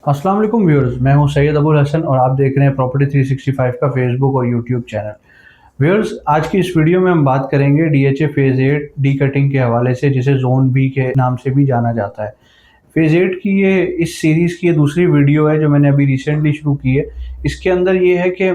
अस्सलाम वालेकुम व्यूअर्स, मैं हूं सैयद अबुल हसन और आप देख रहे हैं प्रॉपर्टी 365 का फेसबुक और यूट्यूब चैनल। व्यूअर्स, आज की इस वीडियो में हम बात करेंगे डीएचए फेज़ 8 डी कटिंग के हवाले से, जिसे ज़ोन बी के नाम से भी जाना जाता है। फेज़ 8 की ये इस सीरीज़ की ये दूसरी वीडियो है जो मैंने अभी रिसेंटली शुरू की है। इसके अंदर ये है कि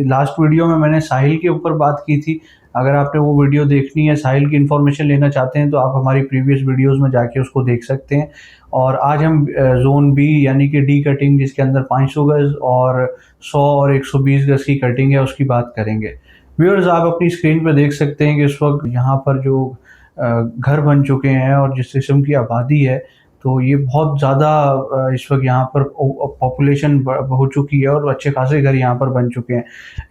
लास्ट वीडियो में मैंने साहिल के ऊपर बात की थी। अगर आपने वो वीडियो देखनी है, साहिल की इन्फॉर्मेशन लेना चाहते हैं, तो आप हमारी प्रीवियस वीडियोज़ में जाके उसको देख सकते हैं। और आज हम ज़ोन बी यानी कि डी कटिंग, जिसके अंदर 500 गज़ और 100 और 120 गज़ की कटिंग है, उसकी बात करेंगे। व्यूअर्स, आप अपनी स्क्रीन पर देख सकते हैं कि इस वक्त यहाँ पर जो घर बन चुके हैं और जिस किस्म की आबादी है, तो ये बहुत ज़्यादा इस वक्त यहाँ पर पॉपुलेशन हो चुकी है और अच्छे खासे घर यहाँ पर बन चुके हैं।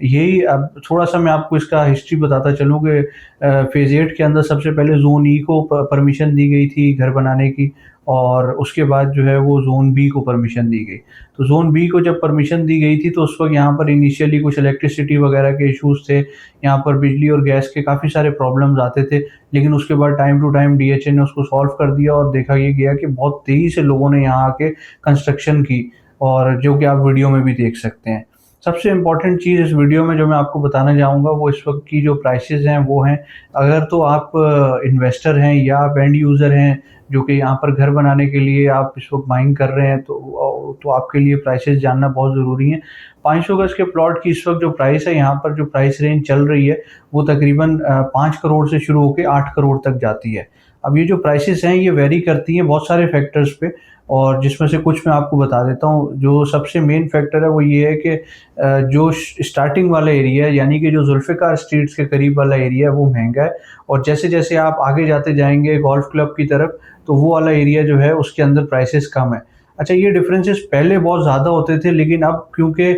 यही अब थोड़ा सा मैं आपको इसका हिस्ट्री बताता चलूँ कि फेज़ 8 के अंदर सबसे पहले ज़ोन ई को परमिशन दी गई थी घर बनाने की, और उसके बाद जो है वो ज़ोन बी को परमिशन दी गई। तो ज़ोन बी को जब परमिशन दी गई थी, तो उस वक्त यहाँ पर इनिशियली कुछ इलेक्ट्रिसिटी वगैरह के इश्यूज़ थे, यहाँ पर बिजली और गैस के काफ़ी सारे प्रॉब्लम्स आते थे। लेकिन उसके बाद टाइम टू टाइम डीएचए ने उसको सॉल्व कर दिया और देखा ये गया कि बहुत तेज़ी से लोगों ने यहाँ आके कंस्ट्रक्शन की, और जो कि आप वीडियो में भी देख सकते हैं। सबसे इम्पोर्टेंट चीज़ इस वीडियो में जो मैं आपको बताना चाहूँगा, वो इस वक्त की जो प्राइसेस हैं वो हैं, अगर तो आप इन्वेस्टर हैं या आप एंड यूज़र हैं जो कि यहाँ पर घर बनाने के लिए आप इस वक्त बाइंग कर रहे हैं, तो आपके लिए प्राइसेस जानना बहुत ज़रूरी है। 500 गज़ के प्लॉट की इस वक्त जो प्राइस है, यहाँ पर जो प्राइस रेंज चल रही है, वो तकरीबन 5 करोड़ से शुरू होकर 8 करोड़ तक जाती है। अब ये जो प्राइसेस हैं ये वेरी करती हैं बहुत सारे फैक्टर्स पे, और जिसमें से कुछ मैं आपको बता देता हूँ। जो सबसे मेन फैक्टर है वो ये है कि जो स्टार्टिंग वाला एरिया है, यानी कि जो जुल्फ़िकार स्ट्रीट्स के करीब वाला एरिया है, वो महंगा है। और जैसे जैसे आप आगे जाते जाएंगे गोल्फ क्लब की तरफ, तो वो वाला एरिया जो है उसके अंदर प्राइसेस कम है। अच्छा, ये डिफरेंसेस पहले बहुत ज़्यादा होते थे, लेकिन अब क्योंकि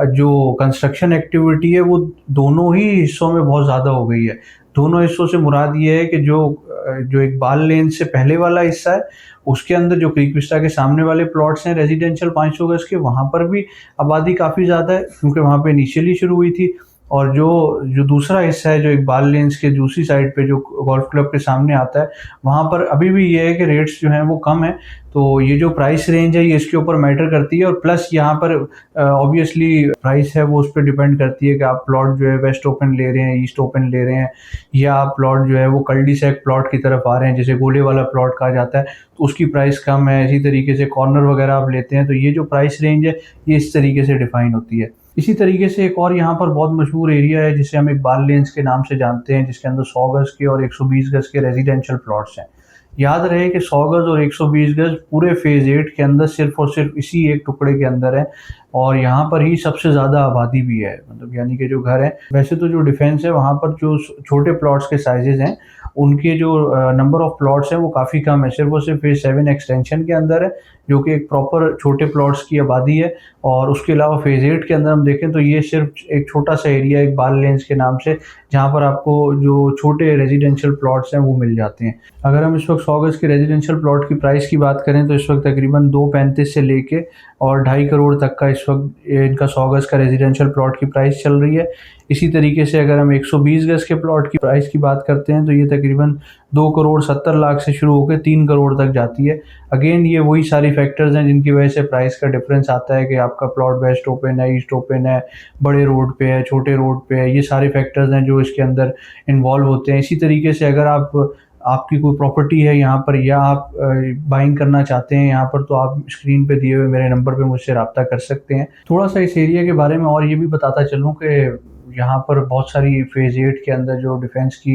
जो कंस्ट्रक्शन एक्टिविटी है वो दोनों ही हिस्सों में बहुत ज़्यादा हो गई है। दोनों हिस्सों से मुराद ये है कि जो इकबाल लेन से पहले वाला हिस्सा है, उसके अंदर जो क्रीक विस्टा के सामने वाले प्लॉट्स हैं रेजिडेंशियल 500 गज के, वहाँ पर भी आबादी काफ़ी ज़्यादा है, क्योंकि वहाँ पे इनिशियली शुरू हुई थी। और जो जो दूसरा हिस्सा है, जो इकबाल लेन्स के दूसरी साइड पे जो गोल्फ क्लब के सामने आता है, वहाँ पर अभी भी ये है कि रेट्स जो हैं वो कम है। तो ये जो प्राइस रेंज है ये इसके ऊपर मैटर करती है, और प्लस यहाँ पर ऑब्वियसली प्राइस है वो उस पर डिपेंड करती है कि आप प्लॉट जो है वेस्ट ओपन ले रहे हैं, ईस्ट ओपन ले रहे हैं, या आप प्लॉट जो है वो कल्डी सैक प्लॉट की तरफ आ रहे हैं, जिसे गोले वाला प्लॉट कहा जाता है, तो उसकी प्राइस कम है। इसी तरीके से कॉर्नर वगैरह आप लेते हैं, तो ये जो प्राइस रेंज है ये इस तरीके से डिफाइन होती है। इसी तरीके से एक और यहाँ पर बहुत मशहूर एरिया है जिसे हम इकबाल लेन्स के नाम से जानते हैं, जिसके अंदर 100 गज़ के और 120 गज़ के रेजिडेंशियल प्लॉट्स हैं। याद रहे कि 100 गज़ और 120 गज़ पूरे फेज़ 8 के अंदर सिर्फ और सिर्फ इसी एक टुकड़े के अंदर है, और यहाँ पर ही सबसे ज़्यादा आबादी भी है। मतलब यानी कि जो घर है, वैसे तो जो डिफेंस है वहाँ पर जो छोटे प्लॉट्स के साइजेज़ हैं, उनके जो नंबर ऑफ प्लॉट्स हैं वो काफ़ी कम है। सिर्फ और सिर्फ फेज़ 7 एक्सटेंशन के अंदर है, जो कि एक प्रॉपर छोटे प्लॉट्स की आबादी है। और उसके अलावा फेज़ 8 के अंदर हम देखें तो ये सिर्फ एक छोटा-सा एरिया इकबाल लेन्स के नाम से, जहाँ पर आपको जो छोटे रेजिडेंशियल प्लॉट्स हैं वो मिल जाते हैं। अगर हम इस वक्त 100 गज़ के रेजिडेंशियल प्लॉट की प्राइस की बात करें, तो इस वक्त तकरीबन 2.35 से लेके और 2.5 करोड़ तक का इस वक्त इनका 100 गज़ का रेजिडेंशियल प्लॉट की प्राइस चल रही है। इसी तरीके से अगर हम 120 गज़ के प्लॉट की प्राइस की बात करते हैं, तो ये तकरीबन 2 करोड़ 70 लाख से शुरू होकर 3 करोड़ तक जाती है। अगेन ये वही सारी फैक्टर्स हैं जिनकी वजह से प्राइस का डिफरेंस आता है कि आपका प्लॉट वेस्ट ओपन है, ईस्ट ओपन है, बड़े रोड पे है, छोटे रोड पे है। ये सारे फैक्टर्स हैं जो इसके अंदर इन्वॉल्व होते हैं। इसी तरीके से अगर आपकी कोई प्रॉपर्टी है यहाँ पर, या आप बाइंग करना चाहते हैं यहाँ पर, तो आप स्क्रीन पे दिए हुए मेरे नंबर पे मुझसे रब्ता कर सकते हैं। थोड़ा सा इस एरिया के बारे में और ये भी बताता चलूँ कि यहाँ पर बहुत सारी फेज़ 8 के अंदर जो डिफेंस की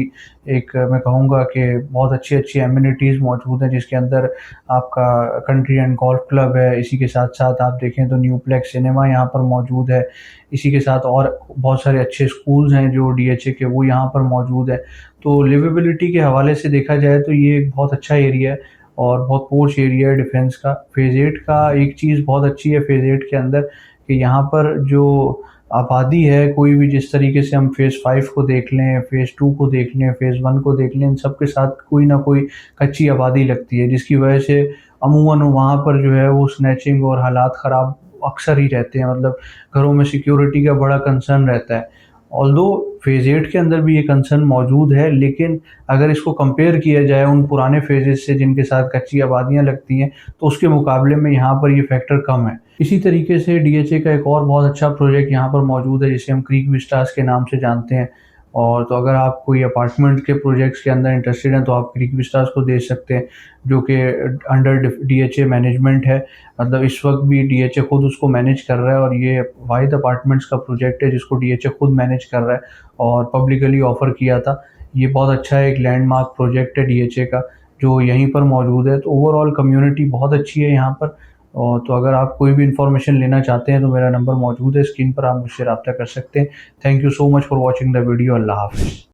एक मैं कहूँगा कि बहुत अच्छी अच्छी एमिनिटीज़ मौजूद हैं, जिसके अंदर आपका कंट्री एंड गोल्फ क्लब है। इसी के साथ साथ आप देखें तो न्यूप्लेक्स सिनेमा यहाँ पर मौजूद है। इसी के साथ और बहुत सारे अच्छे स्कूल्स हैं जो डीएचए के, वो यहाँ पर मौजूद है। तो लिवेबिलिटी के हवाले से देखा जाए तो ये एक बहुत अच्छा एरिया है और बहुत पोश एरिया है डिफेंस का। फेज़ 8 का एक चीज़ बहुत अच्छी है फेज़ 8 के अंदर, कि यहाँ पर जो आबादी है, कोई भी जिस तरीके से हम फेज़ 5 को देख लें, फेज़ 2 को देख लें, फेज़ 1 को देख लें, इन सब के साथ कोई ना कोई कच्ची आबादी लगती है, जिसकी वजह से अमूमन वहाँ पर जो है वो स्नैचिंग और हालात ख़राब अक्सर ही रहते हैं। मतलब घरों में सिक्योरिटी का बड़ा कंसर्न रहता है। ऑल्दो फ़ेज़ 8 के अंदर भी ये कंसर्न मौजूद है, लेकिन अगर इसको कंपेयर किया जाए उन पुराने फ़ेजेज़ से जिनके साथ कच्ची आबादियाँ लगती हैं, तो उसके मुकाबले में यहाँ पर ये फैक्टर कम है। इसी तरीके से डीएचए का एक और बहुत अच्छा प्रोजेक्ट यहाँ पर मौजूद है, जिसे हम क्रीक विस्टास के नाम से जानते हैं। और तो अगर आप कोई अपार्टमेंट के प्रोजेक्ट्स के अंदर इंटरेस्टेड हैं, तो आप क्रीक विस्टास को देख सकते हैं, जो कि अंडर डीएचए मैनेजमेंट है। मतलब इस वक्त भी डीएचए खुद उसको मैनेज कर रहा है, और ये वाहिद अपार्टमेंट्स का प्रोजेक्ट है जिसको डीएचए खुद मैनेज कर रहा है और पब्लिकली ऑफ़र किया था। ये बहुत अच्छा एक लैंडमार्क प्रोजेक्ट है डीएचए का, जो यहीं पर मौजूद है। तो ओवरऑल कम्युनिटी बहुत अच्छी है यहाँ पर। और तो अगर आप कोई भी इन्फॉर्मेशन लेना चाहते हैं, तो मेरा नंबर मौजूद है स्क्रीन पर, आप मुझसे रब्ता कर सकते हैं। Thank you so much for watching the video. अल्लाह हाफ़िज़।